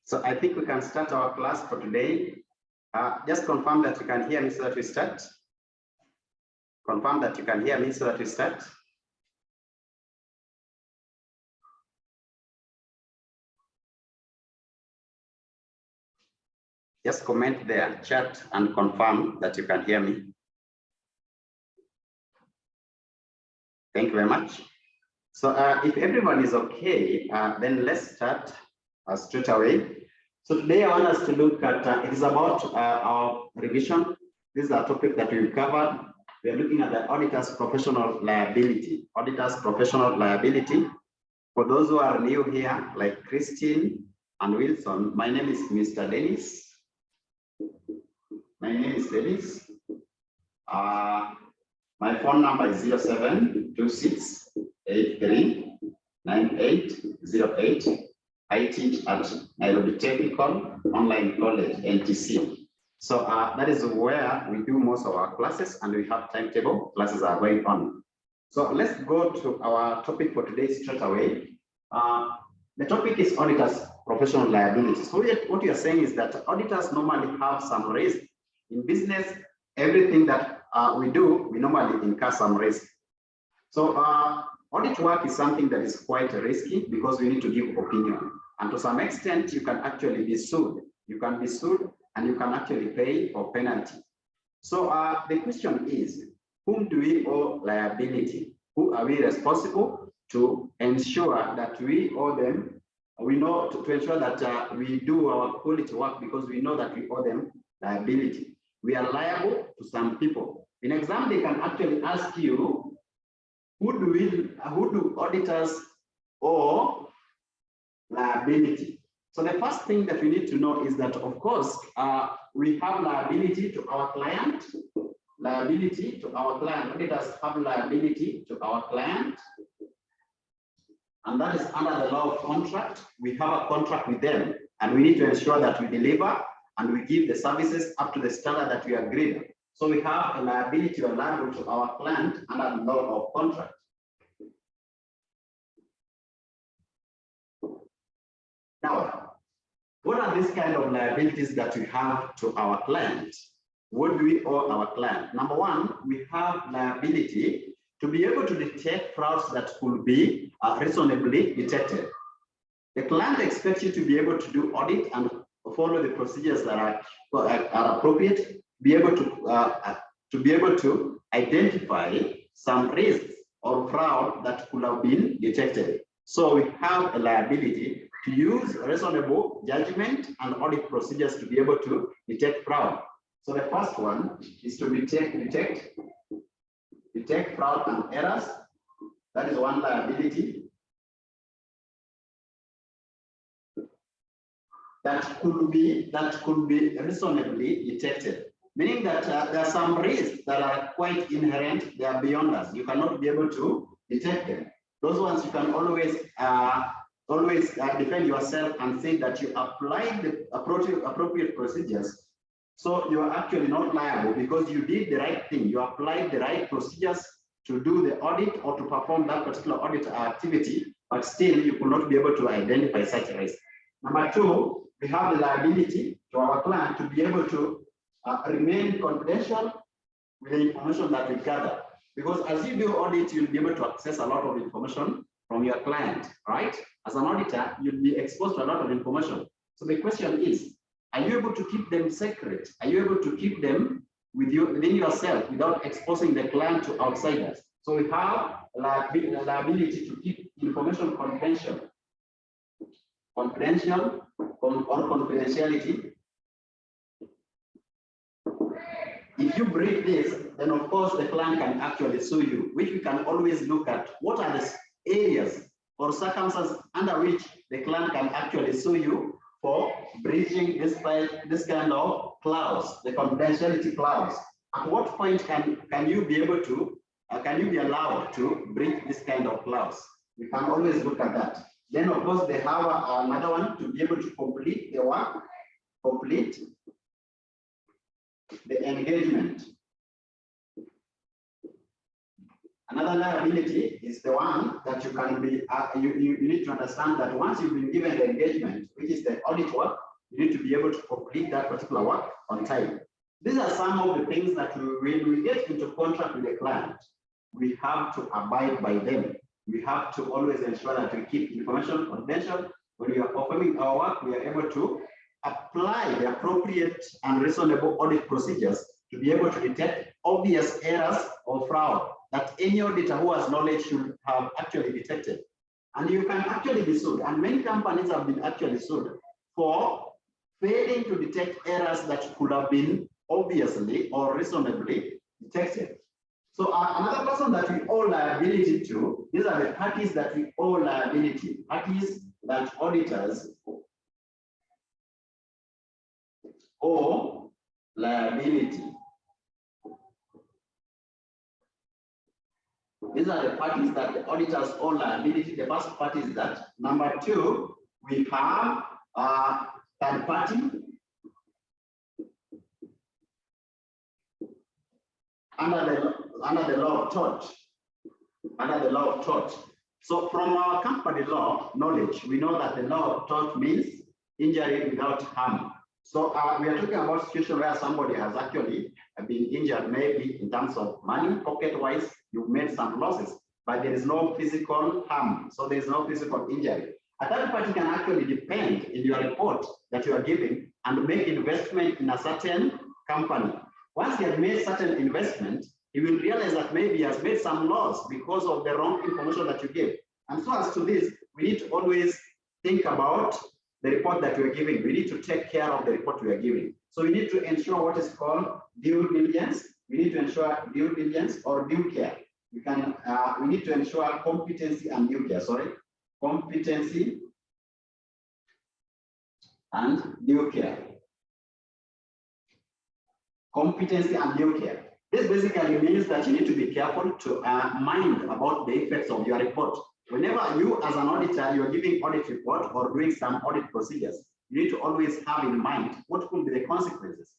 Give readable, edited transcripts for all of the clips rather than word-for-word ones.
So I think we can start our class for today. Just confirm that you can hear me so that we start. Confirm that you can hear me so that we start. Just comment there, chat, and confirm that you can hear me. Thank you very much. So if everyone is okay, then let's start straight away. So today I want us to look at, it is about our revision. This is a topic that we've covered. We are looking at the auditor's professional liability. Auditor's professional liability. For those who are new here, like Christine and Wilson, my name is Mr. Dennis. My name is Dennis. My phone number is 0726839808. I teach at Nairobi Technical Online College, NTC. So that is where we do most of our classes, and we have timetable. Classes are going on. So let's go to our topic for today straight away. The topic is auditors' professional liability. So what you are saying is that auditors normally have some risk. In business, everything that we do, we normally incur some risk. So audit work is something that is quite risky because we need to give opinion. And to some extent, you can actually be sued. You can be sued and you can actually pay for penalty. So the question is, whom do we owe liability? Who are we responsible to ensure that we owe them? We know to ensure that we do our quality work because we know that we owe them liability. We are liable to some people. In exam, they can actually ask you, who do auditors owe liability? So the first thing that we need to know is that, of course, we have liability to our client. Liability to our client. Auditors have liability to our client. And that is under the law of contract. We have a contract with them, and we need to ensure that we deliver and we give the services up to the standard that we agreed. So we have a liability or liable to our client under the law of contract. Now, what are these kind of liabilities that we have to our client? What do we owe our client? Number one, we have liability to be able to detect frauds that could be reasonably detected. The client expects you to be able to do audit and follow the procedures that are appropriate, be able to identify some risks or fraud that could have been detected. So we have a liability to use reasonable judgment and audit procedures to be able to detect fraud. So the first one is to detect fraud and errors. That is one liability that could be reasonably detected, meaning that there are some risks that are quite inherent, they are beyond us. You cannot be able to detect them. Those ones you can always defend yourself and say that you applied the appropriate procedures. So you are actually not liable because you did the right thing. You applied the right procedures to do the audit or to perform that particular audit activity, but still you could not be able to identify such a risk. Number two, we have the liability to our client to be able to remain confidential with the information that we gather. Because as you do audit, you'll be able to access a lot of information from your client, right? As an auditor, you'll be exposed to a lot of information. So the question is, are you able to keep them secret? Are you able to keep them within yourself without exposing the client to outsiders? So we have liability to keep information confidential or confidentiality. If you break this, then of course the client can actually sue you, which we can always look at. What are the areas or circumstances under which the client can actually sue you for breaching this kind of clause, the confidentiality clause? At what point can you be able to, can you be allowed to breach this kind of clause? We can always look at that. Then of course they have another one to be able to complete the work, complete the engagement. Another liability is the one that you can be, you need to understand that once you've been given the engagement, which is the audit work, you need to be able to complete that particular work on time. These are some of the things that when we get into contract with the client, we have to abide by them. We have to always ensure that we keep information confidential. When we are performing our work, we are able to apply the appropriate and reasonable audit procedures to be able to detect obvious errors or fraud that any auditor who has knowledge should have actually detected. And you can actually be sued, and many companies have been actually sued for failing to detect errors that could have been obviously or reasonably detected. So another person that we owe liability to, these are the parties that we owe liability, parties that auditors owe liability. These are the parties that the auditors owe liability. The first party is that. Number two, we have third party under the law of tort. Under the law of tort. So from our company law knowledge, we know that the law of tort means injury without harm. So we are talking about a situation where somebody has actually been injured, maybe in terms of money, pocket-wise, you've made some losses, but there is no physical harm. So there is no physical injury. A third party can actually depend in your report that you are giving and make investment in a certain company. Once he has made certain investment, he will realize that maybe he has made some loss because of the wrong information that you gave. And so as to this, we need to always think about the report that we are giving. We need to take care of the report we are giving. So we need to ensure what is called due diligence. We need to ensure due diligence or due care. We need to ensure competency and due care, sorry. Competency and due care. Competency and due care. This basically means that you need to be careful to mind about the effects of your report. Whenever you as an auditor, you're giving audit report or doing some audit procedures, you need to always have in mind what could be the consequences.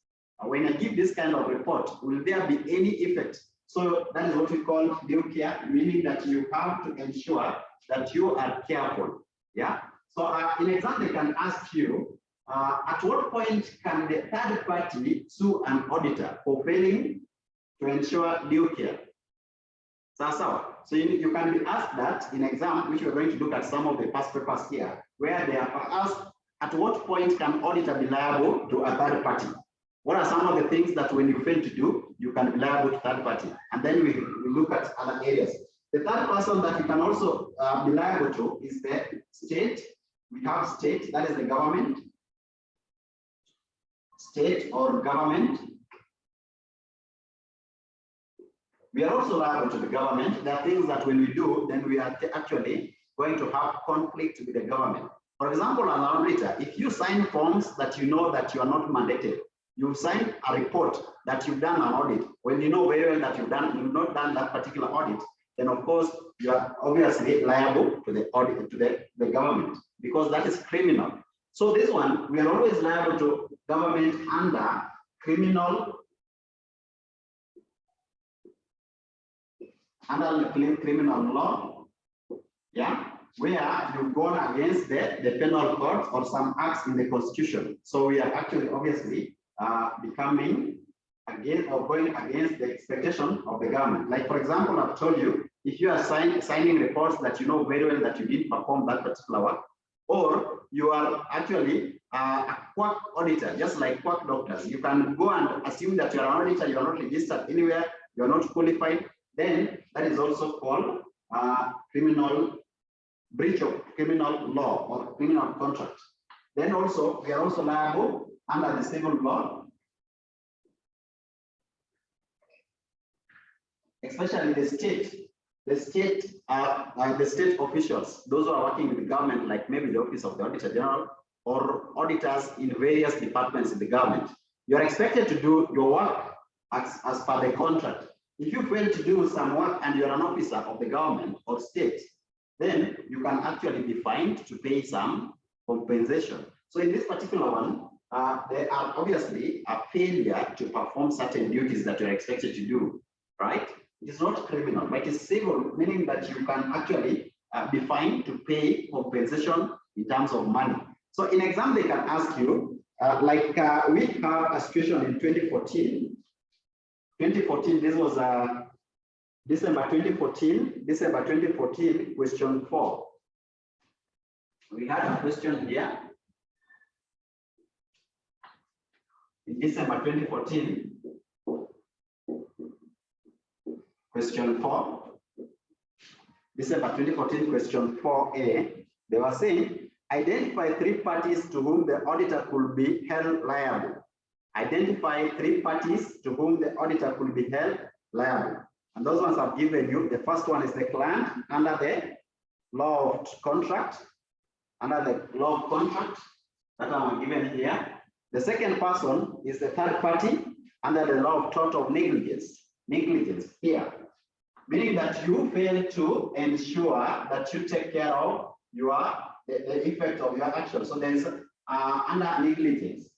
When I give this kind of report, will there be any effect? So that is what we call due care, meaning that you have to ensure that you are careful. Yeah. So in example, they can ask you, at what point can the third party sue an auditor for failing to ensure due care? So you can be asked that in exam, which we're going to look at some of the past papers here, where they are asked, at what point can auditor be liable to a third party? What are some of the things that when you fail to do, you can be liable to third party? And then we look at other areas. The third person that you can also be liable to is the state. We have state, that is the government. State or government. We are also liable to the government. There are things that when we do, then we are actually going to have conflict with the government. For example, an auditor, if you sign forms that you know that you are not mandated, you sign a report that you've done an audit, when you know very well that you've not done that particular audit, then of course you are obviously liable to the audit, to the government, because that is criminal. So this one, we are always liable to government under criminal law, yeah, where you've gone against the penal code or some acts in the constitution. So we are actually obviously becoming against or going against the expectation of the government. Like for example, I've told you, if you are signing reports that you know very well that you didn't perform that particular work, or you are actually a quack auditor, just like quack doctors, you can go and assume that you are an auditor, you are not registered anywhere, you are not qualified, then that is also called criminal breach of criminal law or criminal contract. Then also, we are also liable under the civil law, especially the state officials, those who are working with the government, like maybe the Office of the Auditor General or auditors in various departments in the government. You are expected to do your work as per the contract. If you fail to do some work and you're an officer of the government or state, then you can actually be fined to pay some compensation. So in this particular one, there are obviously a failure to perform certain duties that you're expected to do, right? It is not criminal, but it is civil, meaning that you can actually be fined to pay compensation in terms of money. So in exam, they can ask you, we have a situation in 2014. 2014, this was December 2014, question 4. We had a question here. In December 2014, question 4. December 2014, question 4A. They were saying, identify 3 parties to whom the auditor could be held liable. Identify 3 parties to whom the auditor could be held liable. And those ones I've given you. The first one is the client under the law of contract. Under the law of contract that I'm given here. The second person is the third party under the law of tort of negligence. Negligence here. Meaning that you fail to ensure that you take care of the effect of your action. So there is under negligence.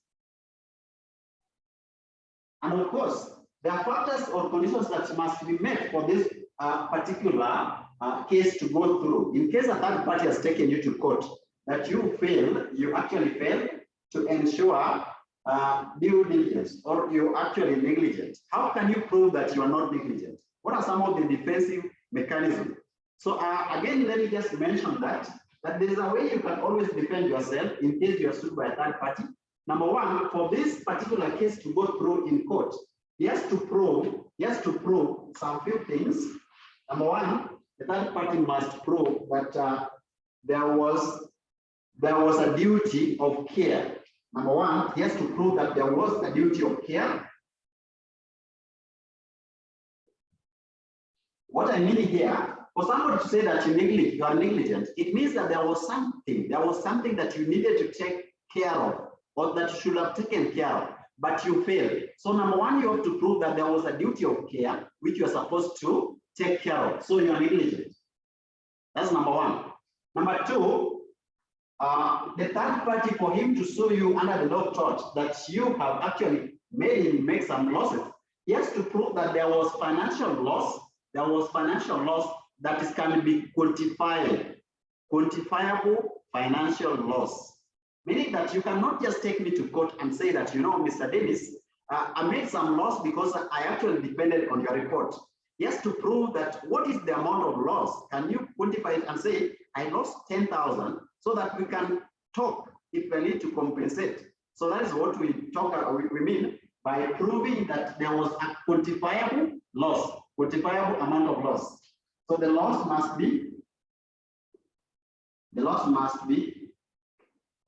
And of course, there are factors or conditions that must be met for this particular case to go through. In case a third party has taken you to court, that you actually fail to ensure due diligence, or you actually negligent. How can you prove that you are not negligent? What are some of the defensive mechanisms? So again, let me just mention that there is a way you can always defend yourself in case you are sued by a third party. Number one, for this particular case to go through in court, he has to prove some few things. Number one, the third party must prove that there was a duty of care. Number one, he has to prove that there was a duty of care. What I mean here, for somebody to say that you are negligent, it means that there was something that you needed to take care of, or that you should have taken care of, but you failed. So number one, you have to prove that there was a duty of care which you are supposed to take care of. So you are negligent. That's number one. Number two, the third party, for him to sue you under the law of tort that you have actually made him make some losses, he has to prove that there was financial loss. There was financial loss that can be quantifiable financial loss. Meaning that you cannot just take me to court and say that, Mr. Dennis, I made some loss because I actually depended on your report. He has to prove that what is the amount of loss. Can you quantify it and say, I lost 10,000, so that we can talk if we need to compensate. So that is what we mean by proving that there was a quantifiable loss, quantifiable amount of loss. So the loss must be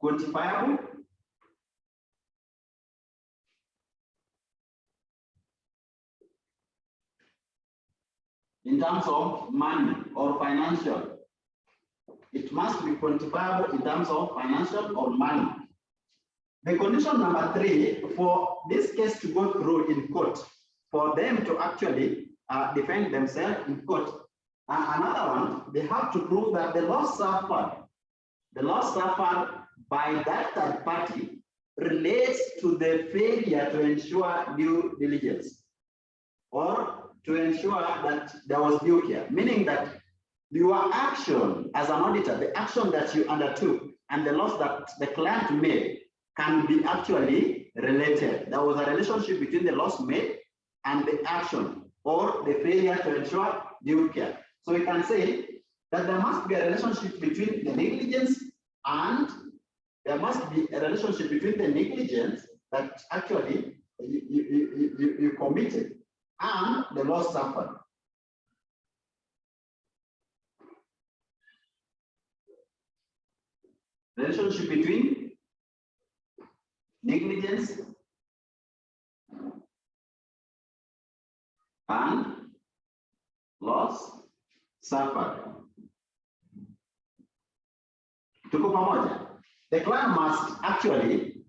quantifiable in terms of money or financial. It must be quantifiable in terms of financial or money. The condition number 3, for this case to go through in court, for them to actually defend themselves in court, another one, they have to prove that the loss suffered by that third party relates to the failure to ensure due diligence, or to ensure that there was due care, meaning that your action as an auditor, the action that you undertook and the loss that the client made can be actually related. There was a relationship between the loss made and the action, or the failure to ensure due care. So we can say that there must be a relationship between the negligence, and there must be a relationship between the negligence that actually you committed and the loss suffered. Relationship between negligence and loss suffered. Tuko pamoja? The client must actually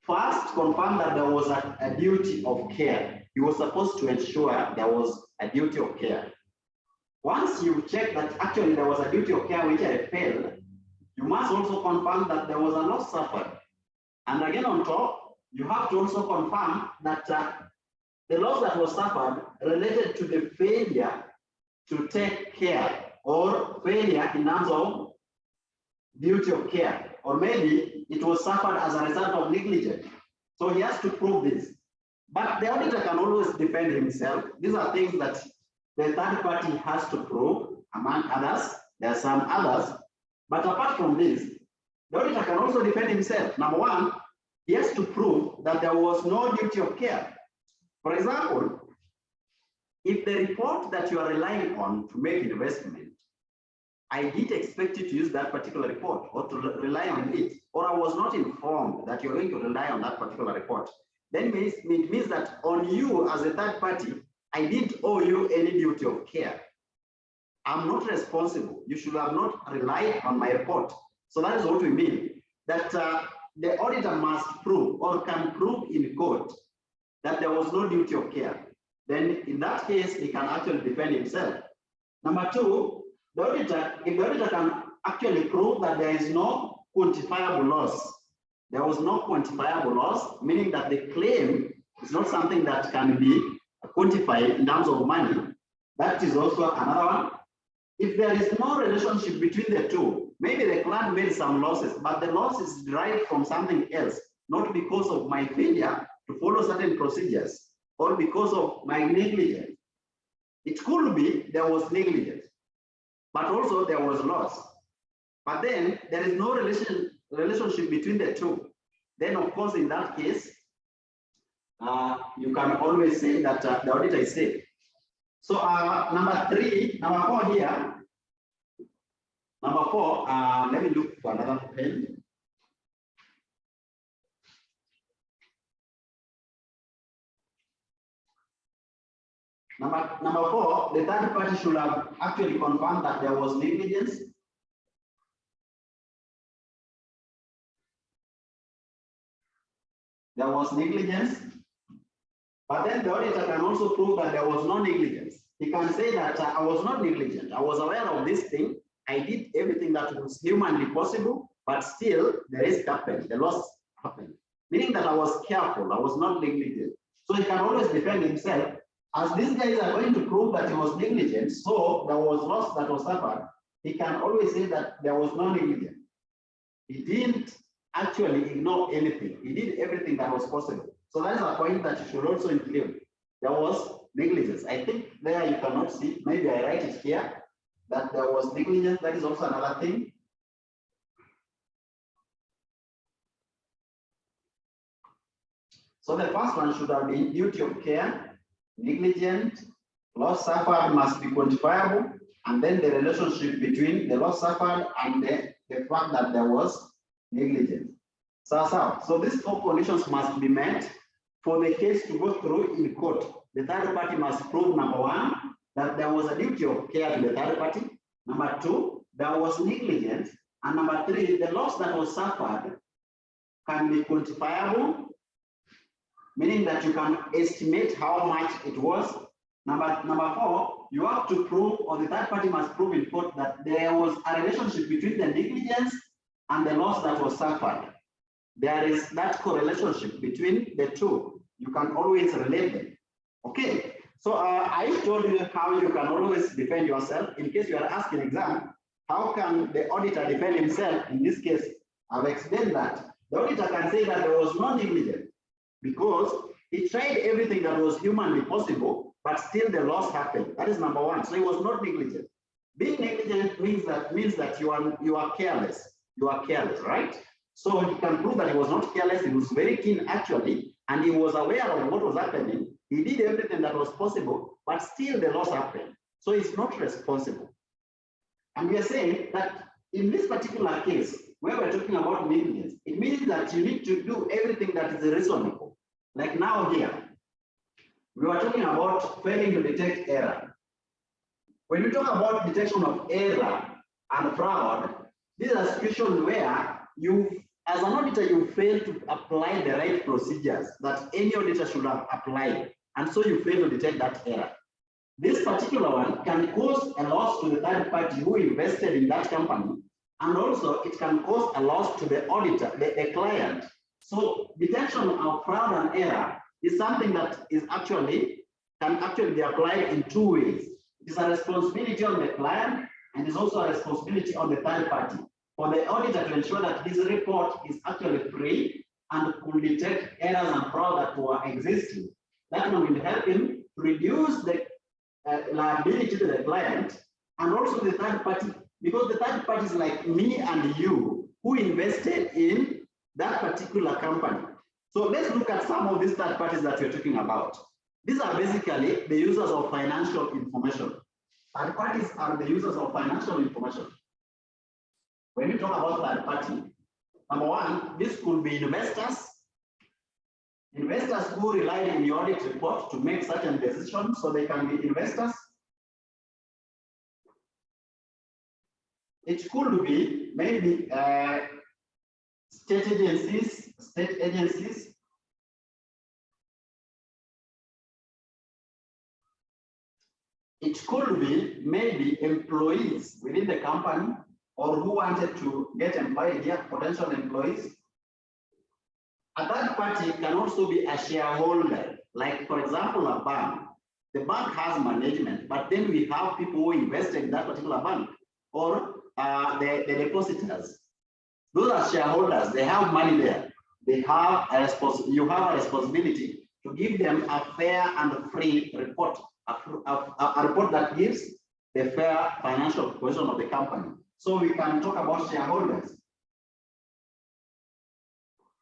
first confirm that there was a duty of care. He was supposed to ensure there was a duty of care. Once you check that actually there was a duty of care which I failed, you must also confirm that there was a loss suffered. And again on top, you have to also confirm that the loss that was suffered related to the failure to take care or failure in terms of duty of care, or maybe it was suffered as a result of negligence. So he has to prove this. But the auditor can always defend himself. These are things that the third party has to prove, among others. There are some others. But apart from this, the auditor can also defend himself. Number one, he has to prove that there was no duty of care. For example, if the report that you are relying on to make investment, I did expect you to use that particular report or to rely on it, or I was not informed that you're going to rely on that particular report, then it means that on you as a third party, I didn't owe you any duty of care. I'm not responsible. You should have not relied on my report. So that is what we mean, that the auditor must prove or can prove in court that there was no duty of care. Then in that case, he can actually defend himself. Number two, the auditor, if the auditor can actually prove that there is no quantifiable loss, there was no quantifiable loss, meaning that the claim is not something that can be quantified in terms of money, that is also another one. If there is no relationship between the two, maybe the client made some losses, but the loss is derived from something else, not because of my failure to follow certain procedures or because of my negligence. It could be there was negligence, but also there was loss. But then there is no relationship between the two. Then of course, in that case, you can always say that the auditor is safe. So number four here. Number four, let me look for another pen. Number four, the third party should have actually confirmed that there was negligence. There was negligence, but then the auditor can also prove that there was no negligence. He can say that I was not negligent. I was aware of this thing. I did everything that was humanly possible, but still the risk happened, the loss happened. Meaning that I was careful, I was not negligent. So he can always defend himself. As these guys are going to prove that he was negligent, so there was loss that was suffered, he can always say that there was no negligence. He didn't actually ignore anything. He did everything that was possible. So that is a point that you should also include. There was negligence. I think there you cannot see, maybe I write it here, that there was negligence. That is also another thing. So the first one should have been duty of care, negligent, loss suffered must be quantifiable, and then the relationship between the loss suffered and the fact that there was negligence. So these four conditions must be met for the case to go through in court. The third party must prove, number one, that there was a duty of care to the third party. Number two, there was negligence. And number three, the loss that was suffered can be quantifiable, meaning that you can estimate how much it was. Number four, you have to prove, or the third party must prove in court, that there was a relationship between the negligence and the loss that was suffered. There is that correlationship between the two. You can always relate them. Okay, so I told you how you can always defend yourself. In case you are asked in exam, how can the auditor defend himself? In this case, I've explained that. The auditor can say that there was no negligence because he tried everything that was humanly possible, but still the loss happened. That is number one. So he was not negligent. Being negligent means that you are careless. You are careless, right? So he can prove that he was not careless. He was very keen actually, and he was aware of what was happening. He did everything that was possible, but still the loss happened. So he's not responsible. And we are saying that in this particular case, where we're talking about negligence, it means that you need to do everything that is reasonable. Like now here, we are talking about failing to detect error. When we talk about detection of error and fraud, these are situations where you, as an auditor, you fail to apply the right procedures that any auditor should have applied. And so you fail to detect that error. This particular one can cause a loss to the third party who invested in that company. And also it can cause a loss to the auditor, the client. So detection of fraud and error is something that is can actually be applied in two ways. It is a responsibility on the client and is also a responsibility on the third party for the auditor to ensure that his report is actually free and could detect errors and fraud that were existing. That will help him to reduce the liability to the client and also the third party, because the third party is like me and you who invested in that particular company. So let's look at some of these third parties that we're talking about. These are basically the users of financial information. Third parties are the users of financial information. When you talk about third party, number one, this could be investors who rely on the audit report to make certain decisions, so they can be investors. It could be maybe state agencies. It could be maybe employees within the company or who wanted to get employed here, potential employees. A third party can also be a shareholder, like for example, a bank. The bank has management, but then we have people who invested in that particular bank, or the depositors. Those are shareholders. They have money there. They have you have a responsibility to give them a fair and free report, a report that gives the fair financial position of the company. So we can talk about shareholders.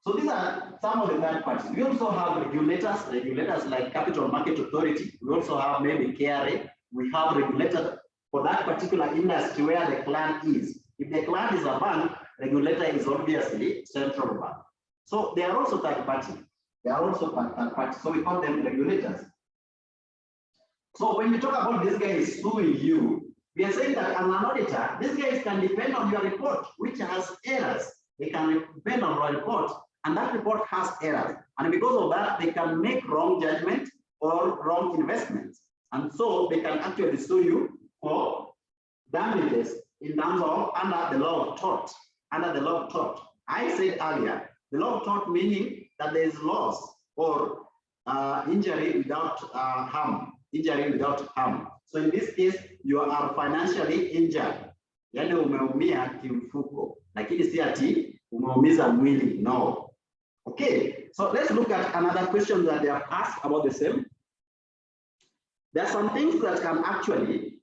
So these are some of the third parties. We also have regulators like Capital Market Authority. We also have maybe KRA. We have regulators for that particular industry where the client is. If the client is a bank, regulator is obviously central bank. So they are also third party. So we call them regulators. So when you talk about this guy is suing you, we are saying that as an auditor, these guys can depend on your report, which has errors. They can depend on your report, and that report has errors. And because of that, they can make wrong judgment or wrong investments. And so they can actually sue you for damages in terms of under the law of tort. Under the law of tort. I said earlier, the law of tort meaning that there is loss or injury without harm. Injury without harm. So in this case, you are financially injured. Yani umeumia kimfuko. Lakini si ati umeumiza mwili. No. Okay. So let's look at another question that they have asked about the same. There are some things that can actually,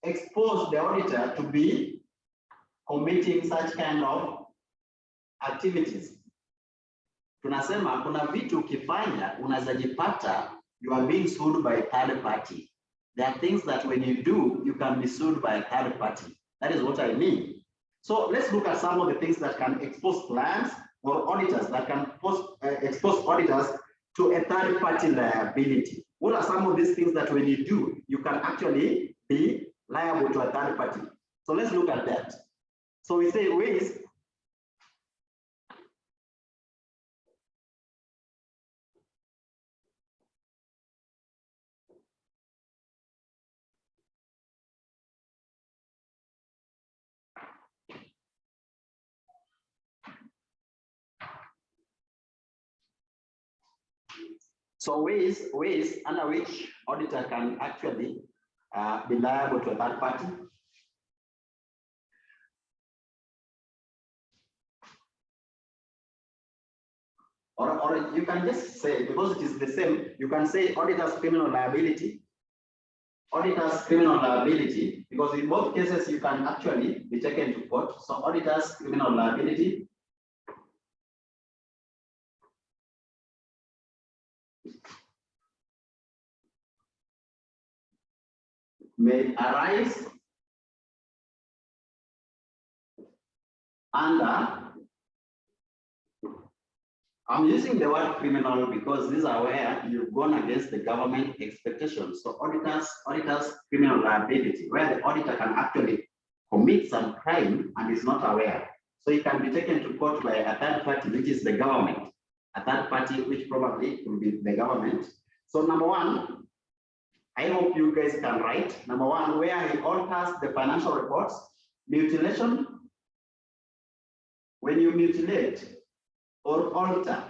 expose the auditor to be committing such kind of activities. Tunasema kuna vitu ukifanya unaweza jipata you are being sued by a third party. There are things that when you do, you can be sued by a third party. That is what I mean. So let's look at some of the things that can expose clients or auditors that can expose auditors to a third party liability. What are some of these things that when you do, you can actually be liable to a third party? So let's look at that. So we say ways. So ways under which auditor can actually be liable to a third party. Or you can just say, because it is the same, you can say auditor's criminal liability. Auditor's criminal liability, because in both cases you can actually be taken to court. So auditor's criminal liability. May arise under, I'm using the word criminal because these are where you've gone against the government expectations. So auditors criminal liability, where the auditor can actually commit some crime and is not aware. So it can be taken to court by a third party, which is the government. A third party, which probably will be the government. So number one, I hope you guys can write. Number one, where he alters the financial reports. Mutilation. When you mutilate or alter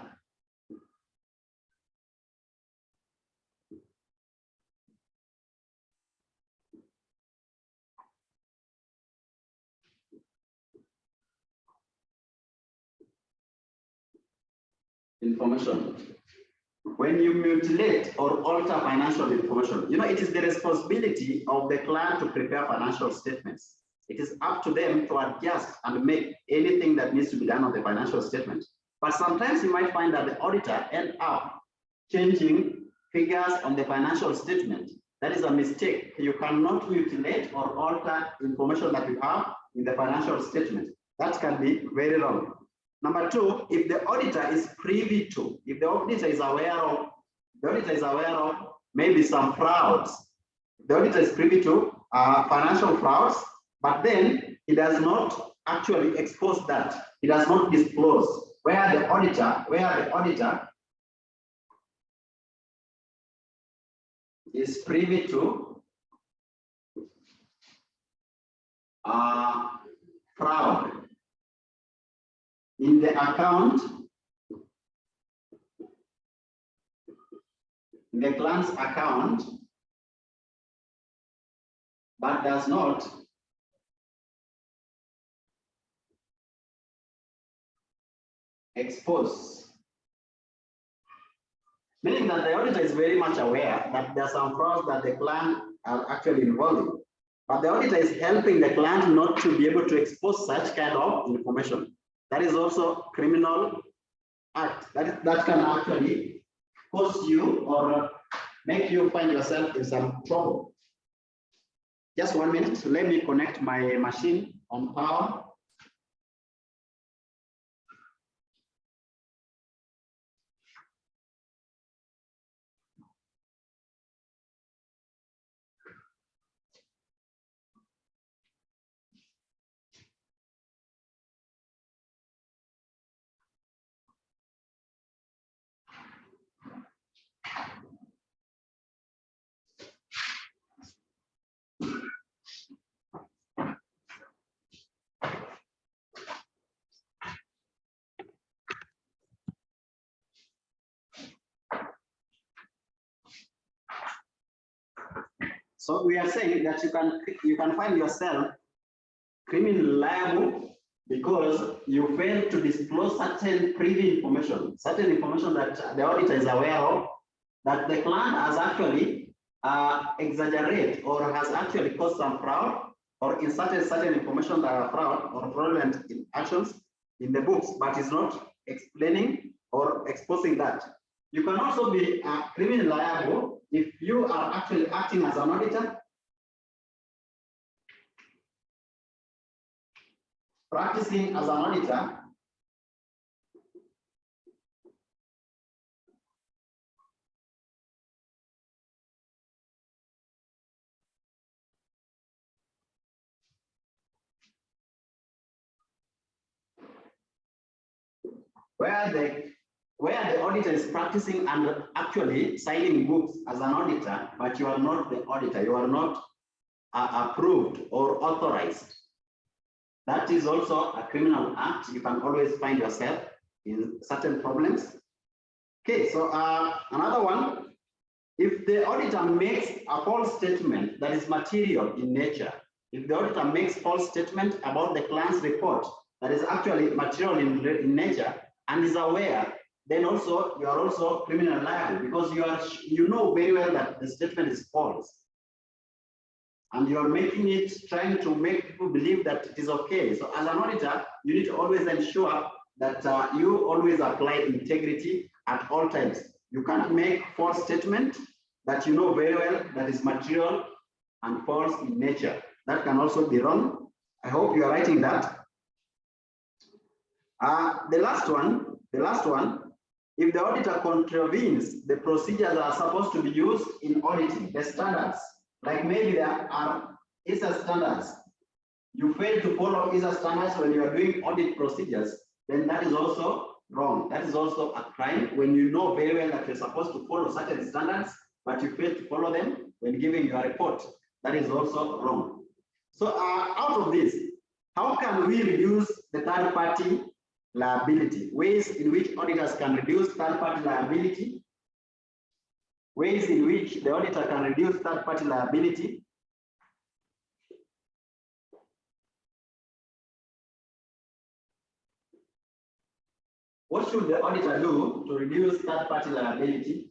information. When you mutilate or alter financial information, it is the responsibility of the client to prepare financial statements. It is up to them to adjust and make anything that needs to be done on the financial statement. But sometimes you might find that the auditor ends up changing figures on the financial statement. That is a mistake. You cannot mutilate or alter information that you have in the financial statement. That can be very wrong. Number two, if the auditor is privy to, if the auditor is aware of maybe some frauds, the auditor is privy to financial frauds, but then he does not actually expose that. He does not disclose where the auditor is privy to fraud in the account, in the client's account, but does not expose. Meaning that the auditor is very much aware that there are some frauds that the client are actually involved in. But the auditor is helping the client not to be able to expose such kind of information. That is also criminal act. That can actually cause you or make you find yourself in some trouble. Just 1 minute, let me connect my machine on power. So we are saying that you can find yourself criminally liable because you fail to disclose certain privy information, that the auditor is aware of, that the client has actually exaggerated or has actually caused some fraud or inserted certain information that are fraud or fraudulent actions in the books, but is not explaining or exposing that. You can also be criminally liable if you are actually acting as an auditor, practicing as an auditor, where the auditor is practicing and actually signing books as an auditor, but you are not the auditor, you are not approved or authorized. That is also a criminal act. You can always find yourself in certain problems. Okay, so another one, if the auditor makes a false statement that is material in nature, if the auditor makes false statement about the client's report that is actually material in nature and is aware, then also you are also criminally liable because you know very well that the statement is false. And you are making it, trying to make people believe that it is okay. So as an auditor, you need to always ensure that you always apply integrity at all times. You can't make false statement that you know very well that is material and false in nature. That can also be wrong. I hope you are writing that. The last one, if the auditor contravenes the procedures that are supposed to be used in auditing, the standards, like maybe there are ISA standards, you fail to follow ISA standards when you are doing audit procedures, then that is also wrong. That is also a crime when you know very well that you're supposed to follow certain standards, but you fail to follow them when giving your report. That is also wrong. So out of this, how can we reduce the third-party liability? Ways in which auditors can reduce third-party liability. Ways in which the auditor can reduce third-party liability. What what should the auditor do to reduce third-party liability?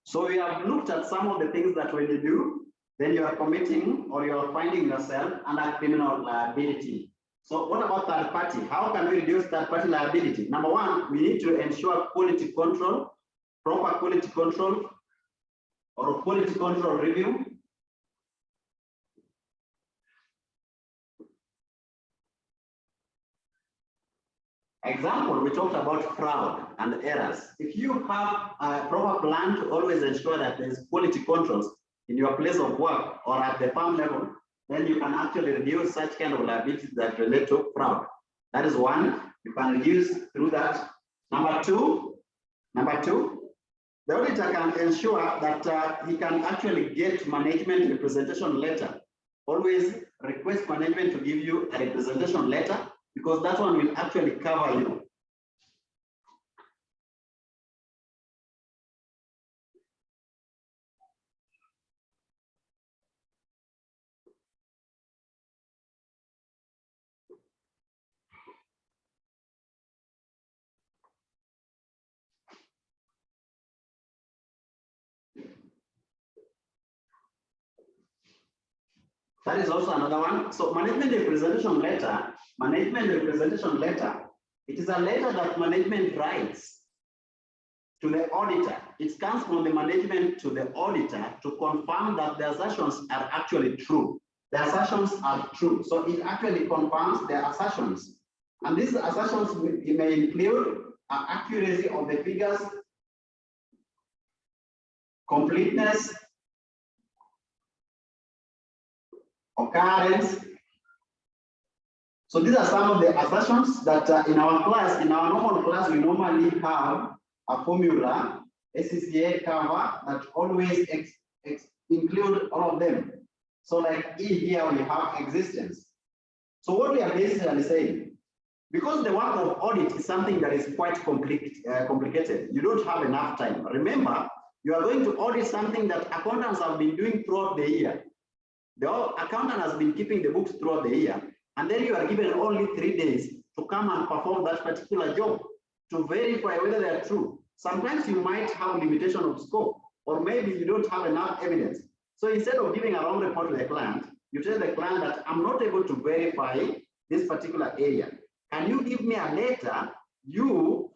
So we have looked at some of the things that when you do, then you are committing or you are finding yourself under criminal liability. So what about third party? How can we reduce third party liability? Number one, we need to ensure quality control, proper quality control or quality control review. Example, we talked about fraud and errors. If you have a proper plan to always ensure that there's quality controls in your place of work or at the farm level, then you can actually reduce such kind of liabilities that relate to fraud. That is one, you can reduce through that. Number two, the auditor can ensure that he can actually get management representation letter. Always request management to give you a representation letter, because that one will actually cover you. That is also another one. So management representation letter, it is a letter that management writes to the auditor. It comes from the management to the auditor to confirm that the assertions are actually true. The assertions are true. So it actually confirms the assertions. And these assertions may include accuracy of the figures, completeness, occurrence. So these are some of the assertions that in our class, in our normal class, we normally have a formula, SCCA cover, that always include all of them. So like E here we have existence. So what we are basically saying, because the work of audit is something that is quite complicated, you don't have enough time. Remember, you are going to audit something that accountants have been doing throughout the year. The accountant has been keeping the books throughout the year, and then you are given only 3 days to come and perform that particular job to verify whether they are true. Sometimes you might have limitation of scope, or maybe you don't have enough evidence. So instead of giving a wrong report to the client, you tell the client that I'm not able to verify this particular area. Can you give me a letter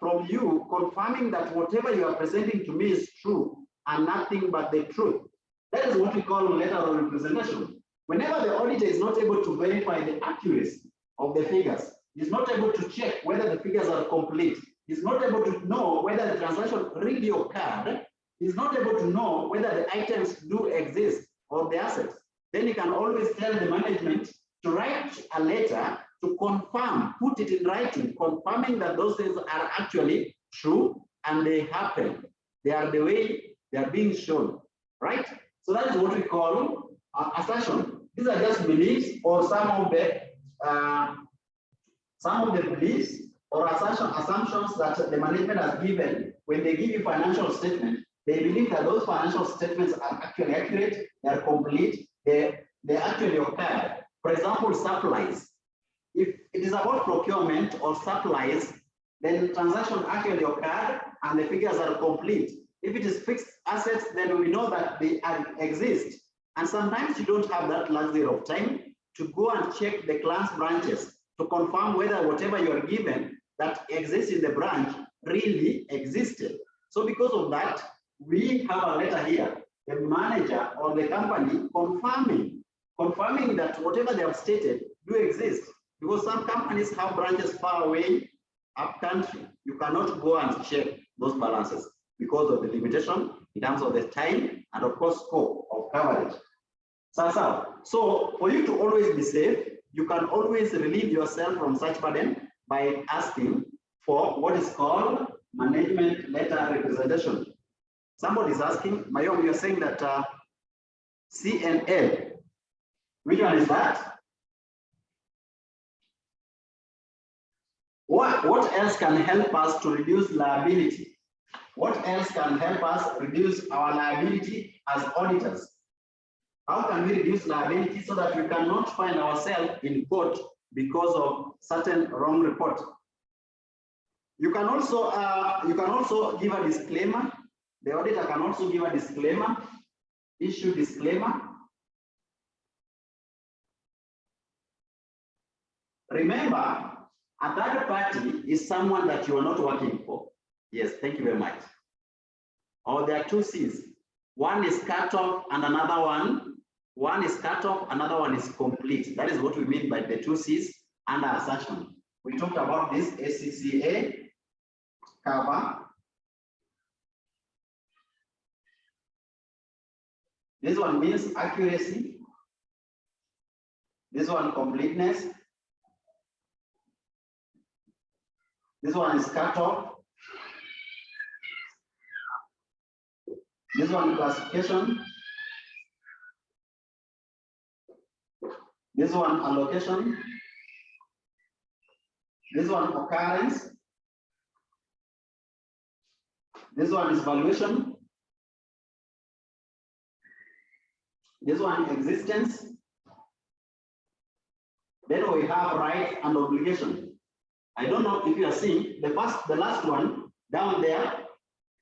from you confirming that whatever you are presenting to me is true and nothing but the truth? That is what we call letter of representation. Whenever the auditor is not able to verify the accuracy of the figures, is not able to check whether the figures are complete, is not able to know whether the transaction really occurred, is not able to know whether the items do exist or the assets, then you can always tell the management to write a letter to confirm, put it in writing, confirming that those things are actually true and they happen. They are the way they are being shown, right? So that is what we call assertion. These are just beliefs or some of the beliefs or assumptions that the management has given when they give you financial statement. They believe that those financial statements are actually accurate, they are complete, they actually occur. For example, supplies. If it is about procurement or supplies, then the transaction actually occurred and the figures are complete. If it is fixed assets, then we know that they exist. And sometimes you don't have that luxury of time to go and check the client's branches to confirm whether whatever you are given that exists in the branch really existed. So because of that, we have a letter here, the manager or the company confirming that whatever they have stated do exist. Because some companies have branches far away, up country. You cannot go and check those balances because of the limitation in terms of the time and of course scope of coverage. So for you to always be safe, you can always relieve yourself from such burden by asking for what is called management letter representation. Somebody is asking, Mayom, you're saying that C and L, which one is that? What else can help us to reduce liability? What else can help us reduce our liability as auditors? How can we reduce liability so that we cannot find ourselves in court because of certain wrong report? You can also give a disclaimer. The auditor can also give a disclaimer, issue disclaimer. Remember, a third party is someone that you are not working for. Yes, thank you very much. Or there are two C's. One is cut off and another one is cut off, another one is complete. That is what we mean by the two C's under assertion. We talked about this ACCA cover. This one means accuracy. This one completeness. This one is cut off. This one classification. This one allocation. This one occurrence. This one is valuation. This one existence. Then we have right and obligation. I don't know if you are seeing the last one down there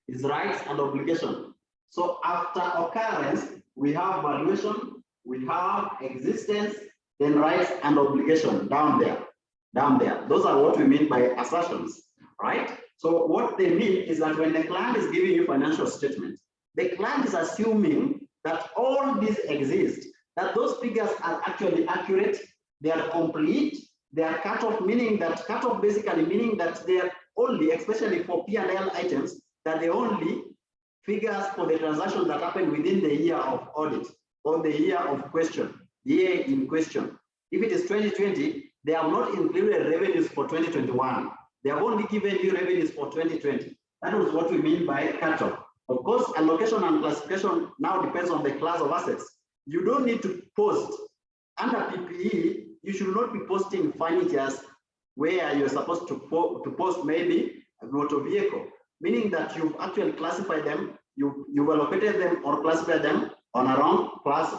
is rights and obligation. So after occurrence, we have valuation, we have existence, then rights and obligation down there. Those are what we mean by assertions, right? So what they mean is that when the client is giving you financial statements, the client is assuming that all these exist, that those figures are actually accurate, they are complete, they are cut off, meaning that cut off basically meaning that they are only, especially for P&L items, that they only figures for the transaction that happened within the year of audit or the year of question, the year in question. If it is 2020, they have not included revenues for 2021. They have only given you revenues for 2020. That was what we mean by cut off. Of course, allocation and classification now depends on the class of assets. You don't need to post under PPE. You should not be posting furnitures where you're supposed to post maybe a motor vehicle, meaning that you've actually classified them, you've allocated them or classified them on a wrong class.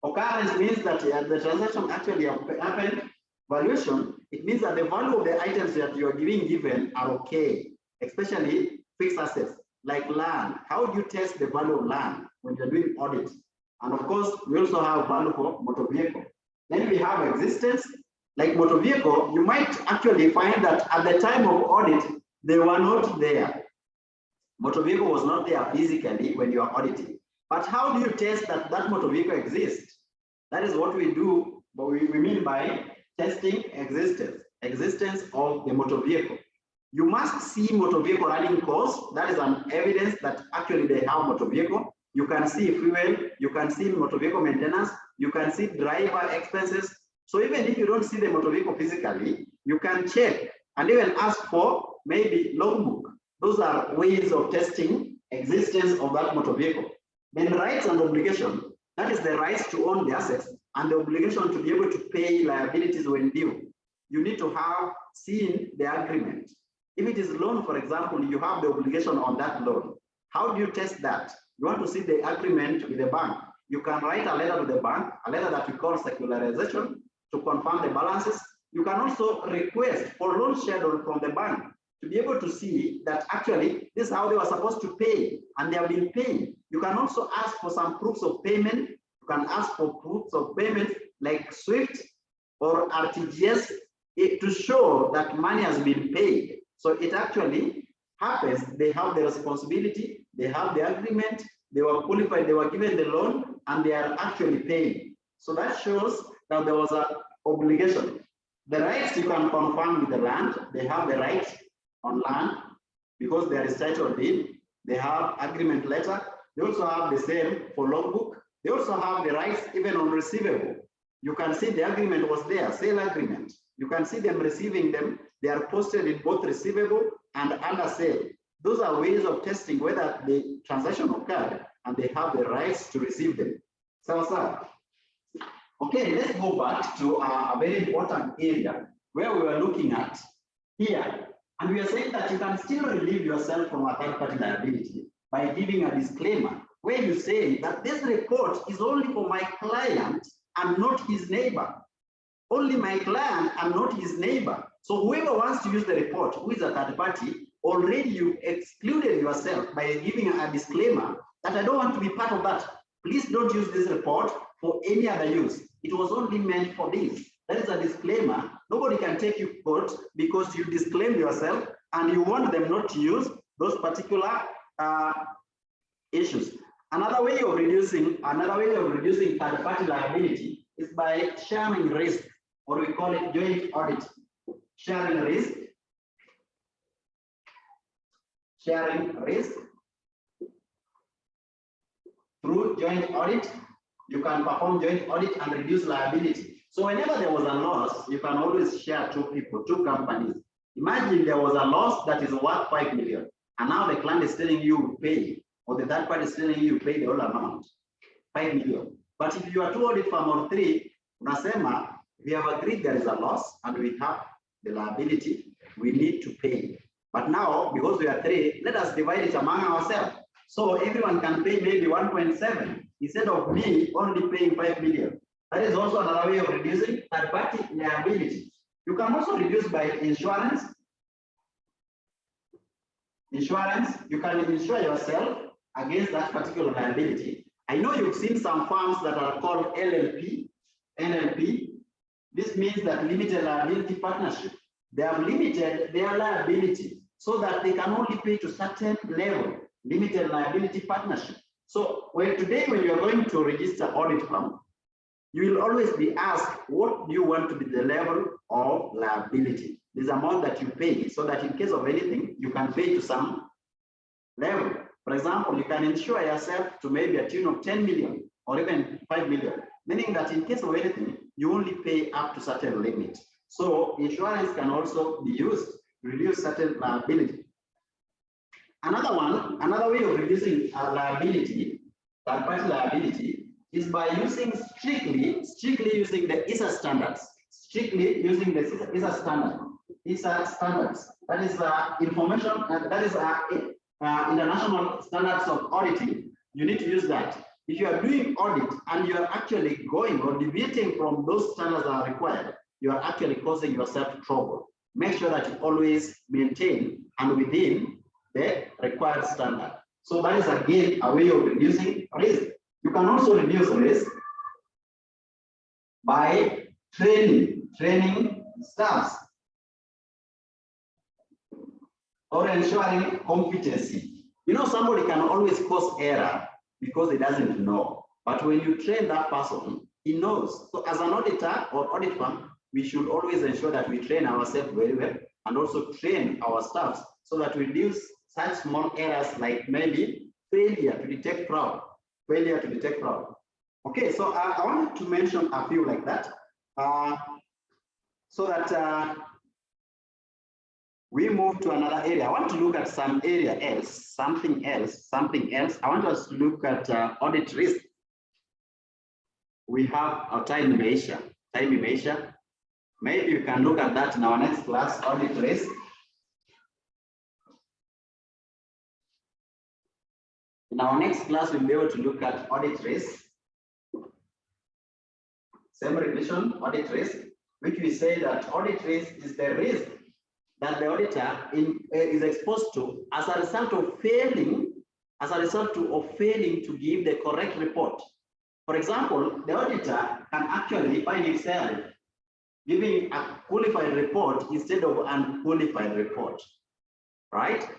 Occurrence means that the transaction actually happened. Valuation, it means that the value of the items that you are given are okay, especially fixed assets like land. How do you test the value of land when you're doing audit? And of course, we also have value for motor vehicle. Then we have existence, like motor vehicle, you might actually find that at the time of audit, they were not there. Motor vehicle was not there physically when you are auditing. But how do you test that that motor vehicle exists? That is what we do, but we mean by testing existence of the motor vehicle. You must see motor vehicle running costs. That is an evidence that actually they have motor vehicle. You can see fuel, you can see motor vehicle maintenance, you can see driver expenses. So even if you don't see the motor vehicle physically, you can check and even ask for maybe logbook. Those are ways of testing existence of that motor vehicle. Then rights and obligation, that is the rights to own the assets and the obligation to be able to pay liabilities when due. You need to have seen the agreement. If it is loan, for example, you have the obligation on that loan. How do you test that? You want to see the agreement with the bank. You can write a letter to the bank, a letter that we call secularization, to confirm the balances. You can also request for loan schedule from the bank to be able to see that actually this is how they were supposed to pay and they have been paying. You can also ask for some proofs of payment. You can ask for proofs of payment like SWIFT or RTGS to show that money has been paid. So it actually happens, they have the responsibility, they have the agreement, they were qualified, they were given the loan, and they are actually paying. So that shows that there was an obligation. The rights you can confirm with the land, they have the right on land because there is title deed, they have agreement letter, they also have the same for logbook, they also have the rights even on receivable. You can see the agreement was there, sale agreement. You can see them receiving them. They are posted in both receivable and under sale. Those are ways of testing whether the transaction occurred and they have the rights to receive them. So, okay, let's go back to a very important area where we were looking at here. And we are saying that you can still relieve yourself from a third-party liability by giving a disclaimer where you say that this report is only for my client and not his neighbor. Only my client and not his neighbor. So whoever wants to use the report, who is a third party, already you excluded yourself by giving a disclaimer that I don't want to be part of that. Please don't use this report for any other use. It was only meant for this. That is a disclaimer. Nobody can take you to court because you disclaimed yourself and you want them not to use those particular issues. Another way of reducing third-party liability is by sharing risk, or we call it joint audit. Sharing risk through joint audit. You can perform joint audit and reduce liability. So whenever there was a loss, you can always share two people, two companies. Imagine there was a loss that is worth 5 million, and now the client is telling you pay, or the third party is telling you pay the whole amount, 5 million. But if you are two audit firm or three, unasema, we have agreed there is a loss and we have the liability, we need to pay. But now, because we are three, let us divide it among ourselves. So everyone can pay maybe 1.7 instead of me only paying 5 million. That is also another way of reducing third-party liability. You can also reduce by insurance. Insurance, you can insure yourself against that particular liability. I know you've seen some firms that are called LLP, NLP. This means that limited liability partnership. They have limited their liability so that they can only pay to certain level, limited liability partnership. So today when you are going to register audit firm, you will always be asked, what do you want to be the level of liability? This amount that you pay, so that in case of anything, you can pay to some level. For example, you can insure yourself to maybe a tune of 10 million or even 5 million, meaning that in case of anything, you only pay up to certain limit. So insurance can also be used to reduce certain liability. Another way of reducing liability, third-party liability, is by using strictly using the ISA standards. Strictly using the ISA standard. ISA standards. That is information. That is international standards of auditing. You need to use that. If you are doing audit and you are actually going or deviating from those standards that are required, you are actually causing yourself trouble. Make sure that you always maintain and within the required standard. So that is again a way of reducing risk. You can also reduce risk by training staffs or ensuring competency. You know, somebody can always cause error because he doesn't know. But when you train that person, he knows. So as an auditor or audit firm, we should always ensure that we train ourselves very well and also train our staffs so that we reduce such small errors like maybe failure to detect fraud. Okay, so I wanted to mention a few like that so that we move to another area. I want to look at some area else, something else. I want us to look at audit risk. We have a time measure. Maybe you can look at that in our next class, audit risk. In our next class, we'll be able to look at audit risk. Same revision, audit risk, which we say that audit risk is the risk that the auditor is exposed to as a result of failing to give the correct report. For example, the auditor can actually find himself giving a qualified report instead of an unqualified report, right?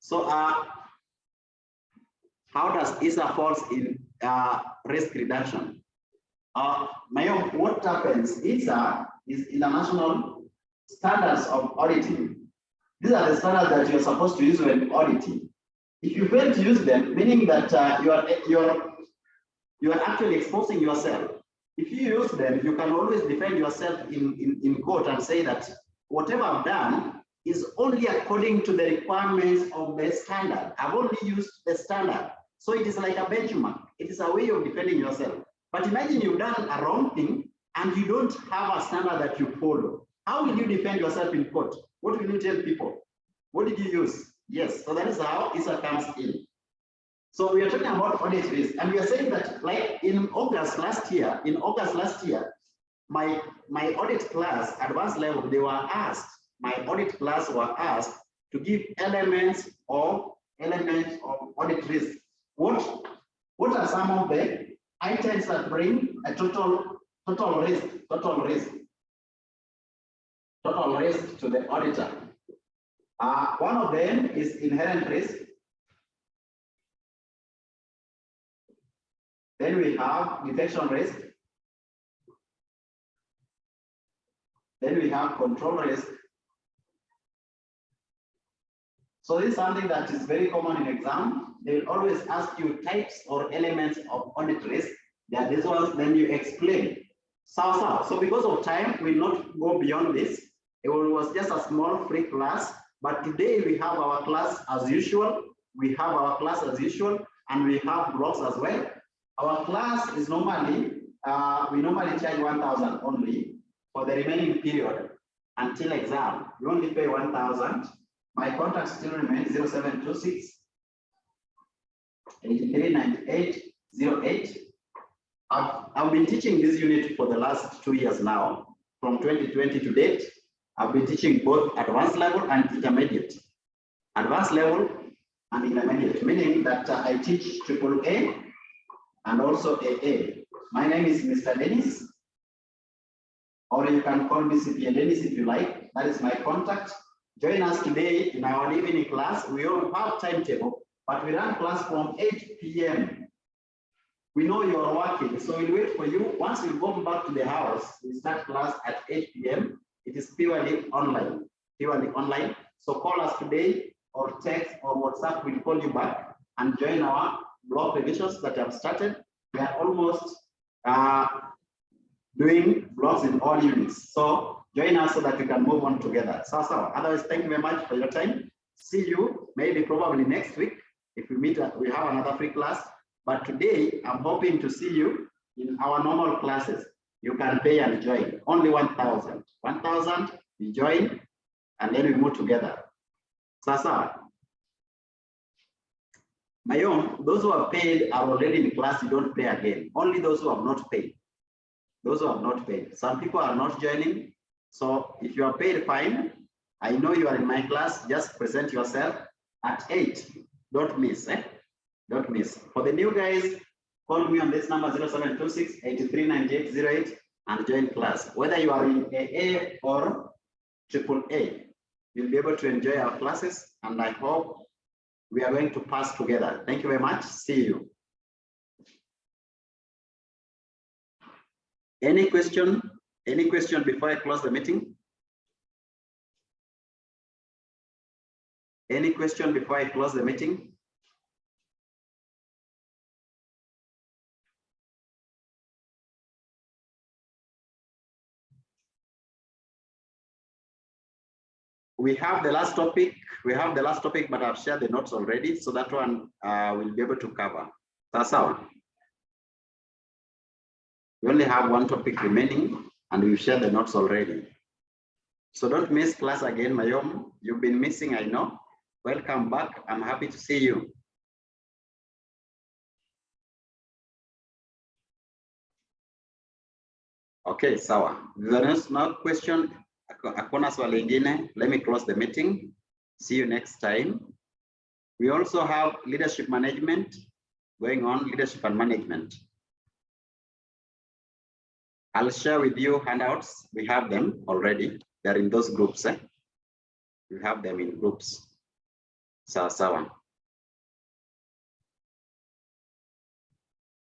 So how does ISA falls in risk reduction? What happens? ISA is international standards of auditing. These are the standards that you're supposed to use when auditing. If you fail to use them, meaning that you are actually exposing yourself. If you use them, you can always defend yourself in court and say that whatever I've done is only according to the requirements of the standard. I've only used the standard. So it is like a benchmark. It is a way of defending yourself. But imagine you've done a wrong thing and you don't have a standard that you follow. How will you defend yourself in court? What will you tell people? What did you use? Yes, so that is how ISA comes in. So we are talking about audit risk, and we are saying that, like in August last year, my audit class, advanced level, they were asked, my audit class were asked to give elements of audit risk. What are some of the items that bring a total risk to the auditor? One of them is inherent risk. Then we have detection risk. Then we have control risk. So this is something that is very common in exam. They will always ask you types or elements of audit risk. There are these ones, then you explain. So because of time, we will not go beyond this. It was just a small free class, but today we have our class as usual. We have blocks as well. Our class is normally, we normally charge 1,000 only for the remaining period until exam. You only pay 1,000. My contact still remains 0726 839808. I've been teaching this unit for the last 2 years now, from 2020 to date. I've been teaching both advanced level and intermediate. Advanced level and intermediate, meaning that I teach AAA and also AA. My name is Mr. Dennis, or you can call me CPA Dennis if you like. That is my contact. Join us today in our evening class. We all have timetable, but we run class from 8 p.m. We know you are working, so we'll wait for you. Once we go back to the house, we start class at 8 p.m. It is purely online, So call us today or text or WhatsApp. We'll call you back and join our block revisions that have started. We are almost doing blocks in all units. So join us so that we can move on together. So otherwise, thank you very much for your time. See you maybe probably next week. If we meet, we have another free class. But today, I'm hoping to see you in our normal classes. You can pay and join. Only 1,000. 1,000, we join, and then we move together. Sasa. Those who have paid are already in class, you don't pay again. Only those who have not paid. Those who have not paid. Some people are not joining. So if you are paid, fine. I know you are in my class, just present yourself at 8. Don't miss, Don't miss. For the new guys, call me on this number 0726 839808 and join class. Whether you are in AA or AAA, you'll be able to enjoy our classes, and I hope we are going to pass together. Thank you very much. See you. Any question? Any question before I close the meeting? Any question before I close the meeting? We have the last topic. But I've shared the notes already, so that one we'll be able to cover. That's all. We only have one topic remaining, and we've shared the notes already. So don't miss class again, Mayom. You've been missing, I know. Welcome back. I'm happy to see you. Okay, sawa. There is no question. Hakuna swali lingine. Let me close the meeting. See you next time. We also have leadership management going on, leadership and management. I'll share with you handouts. We have them already. They're in those groups. We have them in groups. Sawa.